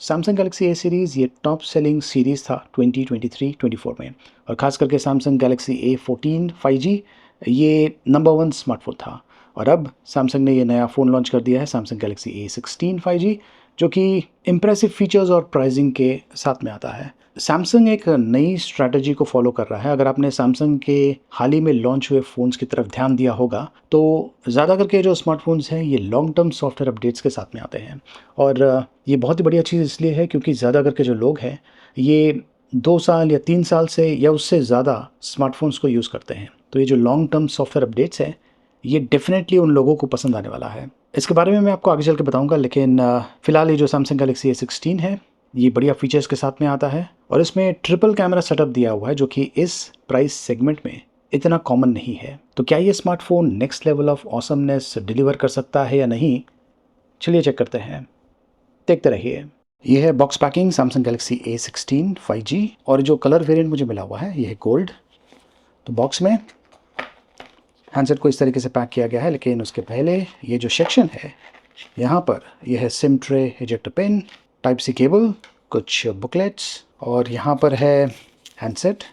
Samsung Galaxy A series ये top selling series था 2023-24 में, और ख़ास करके सैमसंग गैलेक्सी A14 5G ये नंबर वन स्मार्टफोन था। और अब सैमसंग ने ये नया फ़ोन लॉन्च कर दिया है, सैमसंग गैलेक्सी A16 5G, जो कि इम्प्रेसिव फीचर्स और प्राइसिंग के साथ में आता है। सैमसंग एक नई स्ट्रैटेजी को फॉलो कर रहा है। अगर आपने सैमसंग के हाल ही में लॉन्च हुए फ़ोन्स की तरफ ध्यान दिया होगा तो ज़्यादा करके जो स्मार्टफोन्स हैं ये लॉन्ग टर्म सॉफ्टवेयर अपडेट्स के साथ में आते हैं। और ये बहुत ही बढ़िया चीज़ इसलिए है क्योंकि ज़्यादा करके जो लोग हैं ये 2 साल या 3 साल से या उससे ज़्यादा स्मार्टफोन्स को यूज़ करते हैं। तो ये जो लॉन्ग टर्म सॉफ्टवेयर अपडेट्स हैं ये डेफिनेटली उन लोगों को पसंद आने वाला है। इसके बारे में मैं आपको आगे चल के बताऊंगा, लेकिन फ़िलहाल ये जो सैमसंग गैलेक्सी A16 है ये बढ़िया फीचर्स के साथ में आता है और इसमें ट्रिपल कैमरा सेटअप दिया हुआ है, जो कि इस प्राइस सेगमेंट में इतना कॉमन नहीं है। तो क्या ये smartphone next level of awesomeness deliver कर सकता है या नहीं, चलिए चेक करते हैं, देखते रहिए। ये है box packing Samsung Galaxy A16 5G, और जो कलर वेरिएंट मुझे मिला हुआ है ये है गोल्ड। तो बॉक्स में हैंडसेट को इस तरीके से पैक किया गया है, लेकिन उसके पहले ये जो सेक्शन है यहाँ पर ये है SIM tray, ejector pin, type C cable, कुछ बुकलेट्स, और यहाँ पर है हैंडसेट।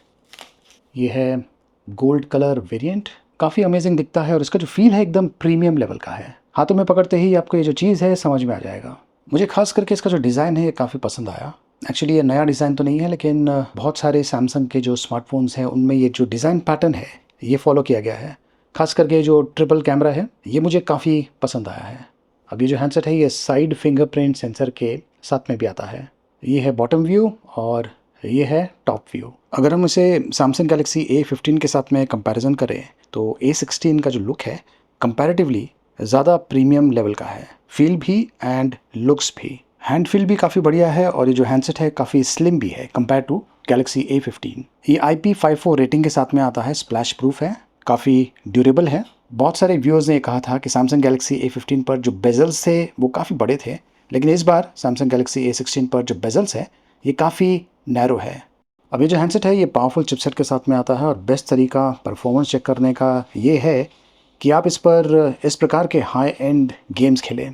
ये है गोल्ड कलर वेरिएंट, काफ़ी अमेजिंग दिखता है और इसका जो फील है एकदम प्रीमियम लेवल का है। हाथों में पकड़ते ही आपको ये जो चीज़ है समझ में आ जाएगा। मुझे खास करके इसका जो डिज़ाइन है ये काफ़ी पसंद आया। एक्चुअली ये नया डिज़ाइन तो नहीं है, लेकिन बहुत सारे सैमसंग के जो स्मार्टफोन्स हैं उनमें ये जो डिज़ाइन पैटर्न है ये फॉलो किया गया है। खास करके जो ट्रिपल कैमरा है ये मुझे काफ़ी पसंद आया है। अब ये जो हैंडसेट है ये साइड फिंगरप्रिंट सेंसर के साथ में भी आता है। ये है बॉटम व्यू और ये है टॉप व्यू। अगर हम इसे सैमसंग गैलेक्सी A15 के साथ में कंपैरिजन करें तो A16 का जो लुक है कंपैरेटिवली ज़्यादा प्रीमियम लेवल का है, फील भी एंड लुक्स भी। हैंड फील भी काफ़ी बढ़िया है और ये जो हैंडसेट है काफ़ी स्लिम भी है कंपेयर टू गैलेक्सी A15। ये IP54 रेटिंग के साथ में आता है, स्प्लैश प्रूफ है, काफ़ी ड्यूरेबल है। बहुत सारे व्यूअर्स ने कहा था कि सैमसंग गैलेक्सी A15 पर जो बेजल्स थे वो काफ़ी बड़े थे, लेकिन इस बार सैमसंग गैलेक्सी A16 पर जो बेजल्स है ये काफ़ी नैरो है। अब ये जो हैंडसेट है ये पावरफुल चिपसेट के साथ में आता है और बेस्ट तरीका परफॉर्मेंस चेक करने का ये है कि आप इस पर इस प्रकार के हाई एंड गेम्स खेलें।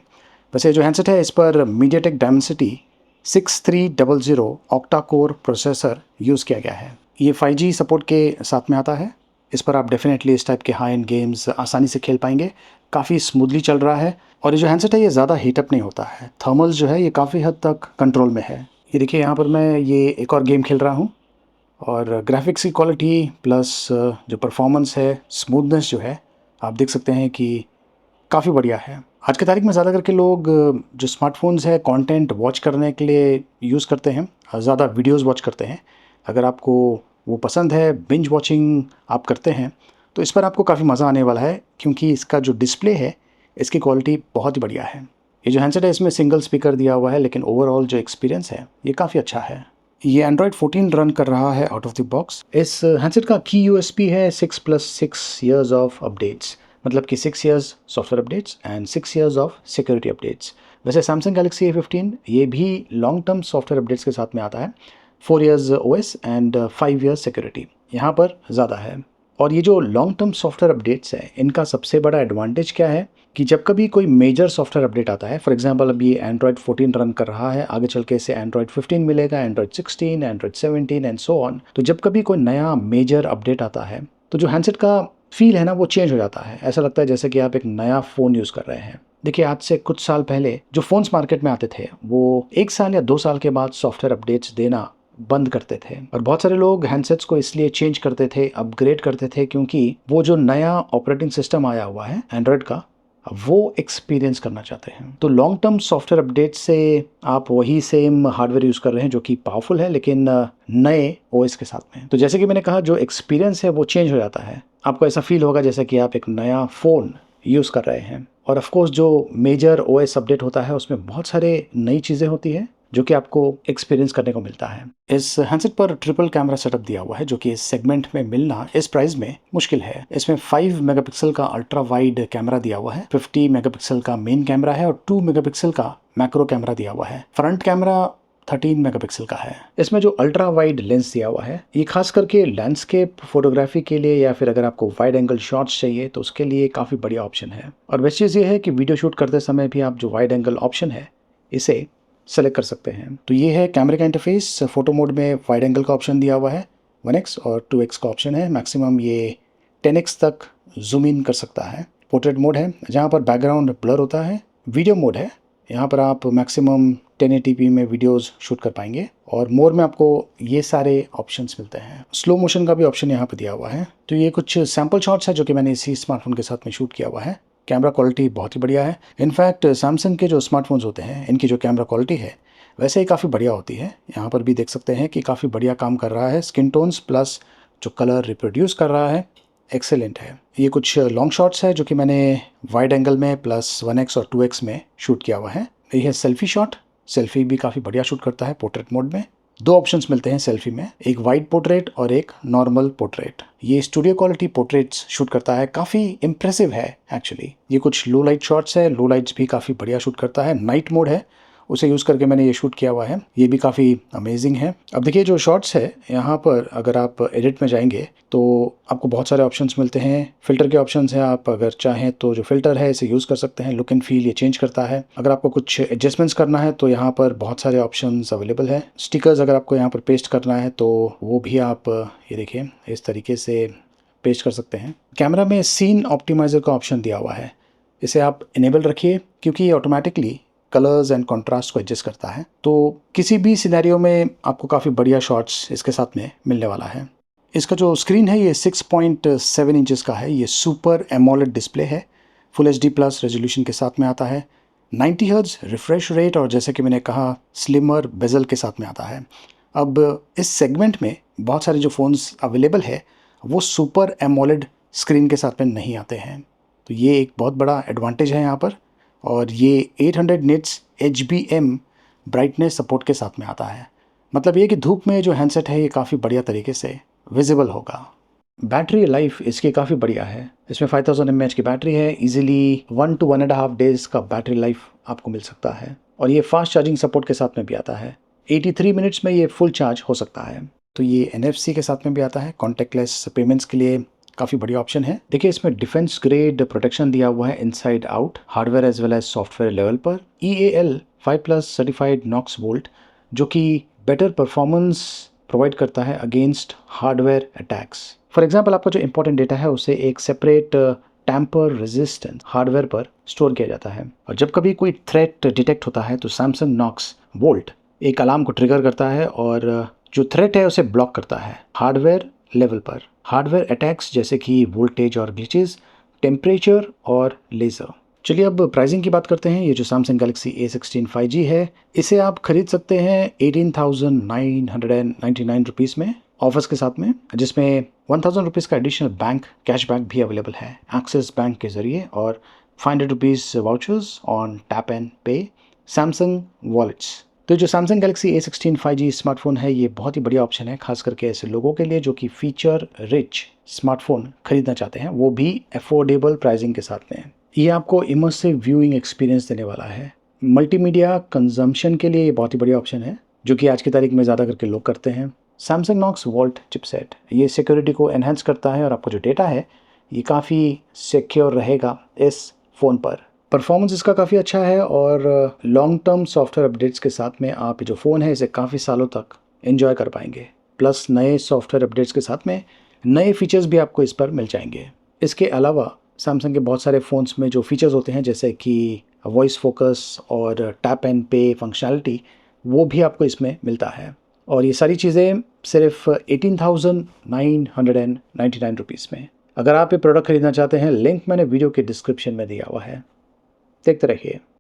वैसे जो हैंडसेट है इस पर MediaTek Dimensity 6300 octa core processor use किया गया है। ये 5G सपोर्ट के साथ में आता है। इस पर आप डेफिनेटली इस टाइप के हाई एंड गेम्स आसानी से खेल पाएंगे, काफ़ी स्मूथली चल रहा है। और ये जो हैंडसेट है ये ज़्यादा हीटअप नहीं होता है, थर्मल्स जो है ये काफ़ी हद तक कंट्रोल में है। ये देखिए यहाँ पर मैं ये एक और गेम खेल रहा हूँ और ग्राफिक्स की क्वालिटी प्लस जो परफॉर्मेंस है, स्मूथनेस जो है, आप देख सकते हैं कि काफ़ी बढ़िया है। आज की तारीख में ज़्यादा करके लोग जो स्मार्टफोन्स है कंटेंट वॉच करने के लिए यूज़ करते हैं, ज़्यादा वीडियोस वॉच करते हैं। अगर आपको वो पसंद है, बिंज वॉचिंग आप करते हैं, तो इस पर आपको काफ़ी मज़ा आने वाला है क्योंकि इसका जो डिस्प्ले है इसकी क्वालिटी बहुत ही बढ़िया है। ये जो हैंडसेट है इसमें सिंगल स्पीकर दिया हुआ है, लेकिन ओवरऑल जो एक्सपीरियंस है ये काफ़ी अच्छा है। ये एंड्रॉयड 14 रन कर रहा है आउट ऑफ द बॉक्स। इस हैंडसेट का की यूएसपी है 6+6 ईयर्स ऑफ अपडेट्स, मतलब कि 6 years software updates and 6 years of security updates. वैसे सैमसंग गैलेक्सी A15 ये भी लॉन्ग टर्म सॉफ्टवेयर अपडेट्स के साथ में आता है, 4 years OS and 5 years security यहाँ पर ज़्यादा है। और ये जो लॉन्ग टर्म सॉफ्टवेयर अपडेट्स है इनका सबसे बड़ा एडवांटेज क्या है कि जब कभी कोई मेजर सॉफ्टवेयर अपडेट आता है, फॉर एग्जांपल अभी एंड्रॉयड 14 रन कर रहा है, आगे चल के इसे एंड्रॉयड 15 मिलेगा, Android 16, Android 17 and so on. तो जब कभी कोई नया मेजर अपडेट आता है तो जो हैंडसेट का फील है ना वो चेंज हो जाता है। ऐसा लगता है जैसे कि आप एक नया फ़ोन यूज़ कर रहे हैं। देखिए आज से कुछ साल पहले जो फ़ोन्स मार्केट में आते थे वो 1 साल या 2 साल के बाद सॉफ्टवेयर अपडेट्स देना बंद करते थे, और बहुत सारे लोग हैंडसेट्स को इसलिए चेंज करते थे, अपग्रेड करते थे, क्योंकि वो जो नया ऑपरेटिंग सिस्टम आया हुआ है एंड्रॉयड का वो एक्सपीरियंस करना चाहते हैं। तो लॉन्ग टर्म सॉफ्टवेयर अपडेट से आप वही सेम हार्डवेयर यूज़ कर रहे हैं जो कि पावरफुल है, लेकिन नए ओएस के साथ में। तो जैसे कि मैंने कहा जो एक्सपीरियंस है वो चेंज हो जाता है। आपको ऐसा फील होगा जैसे कि आप एक नया फ़ोन यूज़ कर रहे हैं। और ऑफ कोर्स जो मेजर ओएस अपडेट होता है उसमें बहुत सारे नई चीज़ें होती है जो कि आपको एक्सपीरियंस करने को मिलता है। इस हैंडसेट पर ट्रिपल कैमरा सेटअप दिया हुआ है जो कि इस सेगमेंट में मिलना इस प्राइस में मुश्किल है। इसमें 5 मेगापिक्सल का अल्ट्रा वाइड कैमरा दिया हुआ है, 50 मेगापिक्सल का मेन कैमरा है और 2 मेगापिक्सल का मैक्रो कैमरा दिया हुआ है। फ्रंट कैमरा 13 मेगापिक्सल का है। इसमें जो अल्ट्रा वाइड लेंस दिया हुआ है ये खास करके लैंडस्केप फोटोग्राफी के लिए या फिर अगर आपको वाइड एंगल शॉट्स चाहिए तो उसके लिए काफ़ी बढ़िया ऑप्शन है। और बेस्ट चीज़ ये है कि वीडियो शूट करते समय भी आप जो वाइड एंगल ऑप्शन है इसे सेलेक्ट कर सकते हैं। तो ये है कैमरे का इंटरफेस। फ़ोटो मोड में वाइड एंगल का ऑप्शन दिया हुआ है, 1x और 2x का ऑप्शन है। मैक्सिमम ये 10x तक जूम इन कर सकता है। पोर्ट्रेट मोड है जहाँ पर बैकग्राउंड ब्लर होता है। वीडियो मोड है, यहाँ पर आप मैक्सिमम 1080p में वीडियोस शूट कर पाएंगे। और मोर में आपको ये सारे ऑप्शंस मिलते हैं। स्लो मोशन का भी ऑप्शन यहाँ पर दिया हुआ है। तो ये कुछ सैम्पल शॉट्स है जो कि मैंने इसी स्मार्टफोन के साथ में शूट किया हुआ है। कैमरा क्वालिटी बहुत ही बढ़िया है। इनफैक्ट सैमसंग के जो स्मार्टफोन्स होते हैं इनकी जो कैमरा क्वालिटी है वैसे ही काफ़ी बढ़िया होती है। यहाँ पर भी देख सकते हैं कि काफ़ी बढ़िया काम कर रहा है। स्किन टोन्स प्लस जो कलर रिप्रोड्यूस कर रहा है एक्सेलेंट है। ये कुछ लॉन्ग शॉट्स है जो कि मैंने वाइड एंगल में प्लस 1x और 2x में शूट किया हुआ है। ये है सेल्फी शॉट। सेल्फी भी काफ़ी बढ़िया शूट करता है पोर्ट्रेट मोड में। दो ऑप्शंस मिलते हैं सेल्फी में, एक वाइड पोर्ट्रेट और एक नॉर्मल पोर्ट्रेट। ये स्टूडियो क्वालिटी पोर्ट्रेट्स शूट करता है, काफ़ी इंप्रेसिव है एक्चुअली। ये कुछ लो लाइट शॉट्स है, लो लाइट्स भी काफ़ी बढ़िया शूट करता है। नाइट मोड है, उसे यूज़ करके मैंने ये शूट किया हुआ है, ये भी काफ़ी अमेजिंग है। अब देखिए जो शॉट्स है यहाँ पर अगर आप एडिट में जाएंगे तो आपको बहुत सारे ऑप्शंस मिलते हैं। फिल्टर के ऑप्शंस हैं, आप अगर चाहें तो जो फिल्टर है इसे यूज़ कर सकते हैं। लुक एंड फील ये चेंज करता है। अगर आपको कुछ एडजस्टमेंट्स करना है तो यहाँ पर बहुत सारे ऑप्शंस अवेलेबल है। स्टिकर्स अगर आपको यहाँ पर पेस्ट करना है तो वो भी आप ये देखिए इस तरीके से पेस्ट कर सकते हैं। कैमरा में सीन ऑप्टिमाइज़र का ऑप्शन दिया हुआ है, इसे आप इनेबल रखिए क्योंकि ये ऑटोमेटिकली कलर्स एंड कॉन्ट्रास्ट को एडजस्ट करता है। तो किसी भी सिनेरियो में आपको काफ़ी बढ़िया शॉट्स इसके साथ में मिलने वाला है। इसका जो स्क्रीन है ये 6.7 इंचेस का है। ये सुपर एमोलेड डिस्प्ले है, फुल एचडी प्लस रेजोल्यूशन के साथ में आता है। 90 हर्ट्ज रिफ्रेश रेट और जैसे कि मैंने कहा स्लिमर बेजल के साथ में आता है। अब इस सेगमेंट में बहुत सारे जो फ़ोन्स अवेलेबल है वो सुपर एमोलेड स्क्रीन के साथ में नहीं आते हैं। तो ये एक बहुत बड़ा एडवांटेज है यहाँ पर। और ये 800 निट्स HBM ब्राइटनेस सपोर्ट के साथ में आता है। मतलब ये कि धूप में जो हैंडसेट है ये काफ़ी बढ़िया तरीके से विजिबल होगा। बैटरी लाइफ इसकी काफ़ी बढ़िया है। इसमें 5000 mAh की बैटरी है। इजीली 1 to 1.5 डेज़ का बैटरी लाइफ आपको मिल सकता है। और ये फास्ट चार्जिंग सपोर्ट के साथ में भी आता है। 83 मिनट्स में ये फुल चार्ज हो सकता है। तो ये NFC के साथ में भी आता है। कॉन्टैक्टलेस पेमेंट्स के लिए काफ़ी बढ़िया ऑप्शन है। देखिए इसमें डिफेंस ग्रेड प्रोटेक्शन दिया हुआ है inside out, hardware as well as software level पर। EAL 5+ सर्टिफाइड नॉक्स वोल्ट जो कि बेटर परफॉर्मेंस प्रोवाइड करता है against hardware attacks. For example आपका जो इंपॉर्टेंट डेटा है उसे एक सेपरेट टैम्पर रेजिस्टेंट हार्डवेयर पर स्टोर किया जाता है। और जब कभी कोई थ्रेट डिटेक्ट होता है तो सैमसंग नॉक्स वोल्ट एक अलार्म को ट्रिगर करता है और जो थ्रेट है उसे ब्लॉक करता है हार्डवेयर लेवल पर। हार्डवेयर अटैक्स जैसे कि वोल्टेज और ग्लिचेस, टेम्परेचर और लेज़र। चलिए अब प्राइसिंग की बात करते हैं। ये जो सैमसंग गैलेक्सी A16 5G है इसे आप खरीद सकते हैं 18,999 रुपीज़ में ऑफर्स के साथ में, जिसमें 1000 रुपीज़ का एडिशनल बैंक कैशबैक भी अवेलेबल है एक्सिस बैंक के ज़रिए और 500 rupees vouchers on tap and पे सैमसंग वॉलेट्स। तो जो Samsung Galaxy A16 5G smartphone है ये बहुत ही बढ़िया ऑप्शन है, खास करके ऐसे लोगों के लिए जो कि फीचर रिच स्मार्टफोन खरीदना चाहते हैं, वो भी अफोर्डेबल प्राइसिंग के साथ में। ये आपको इमर्सिव व्यूइंग एक्सपीरियंस देने वाला है। मल्टीमीडिया कंजम्पशन के लिए ये बहुत ही बढ़िया ऑप्शन है जो कि आज की तारीख में ज़्यादा करके लोग करते हैं। सैमसंग नॉक्स वोल्ट चिपसेट ये सिक्योरिटी को एनहेंस करता है और आपका जो डेटा है ये काफ़ी सिक्योर रहेगा इस फ़ोन पर। परफॉर्मेंस इसका काफ़ी अच्छा है और लॉन्ग टर्म सॉफ्टवेयर अपडेट्स के साथ में आप जो फ़ोन है इसे काफ़ी सालों तक एंजॉय कर पाएंगे। प्लस नए सॉफ्टवेयर अपडेट्स के साथ में नए फीचर्स भी आपको इस पर मिल जाएंगे। इसके अलावा सैमसंग के बहुत सारे फ़ोन्स में जो फीचर्स होते हैं जैसे कि वॉइस फोकस और टैप एंड पे फंक्शनैलिटी वो भी आपको इसमें मिलता है। और ये सारी चीज़ें सिर्फ 18,999 रुपीज़ में। अगर आप ये प्रोडक्ट खरीदना चाहते हैं लिंक मैंने वीडियो के डिस्क्रिप्शन में दिया हुआ है, देखते रहिए।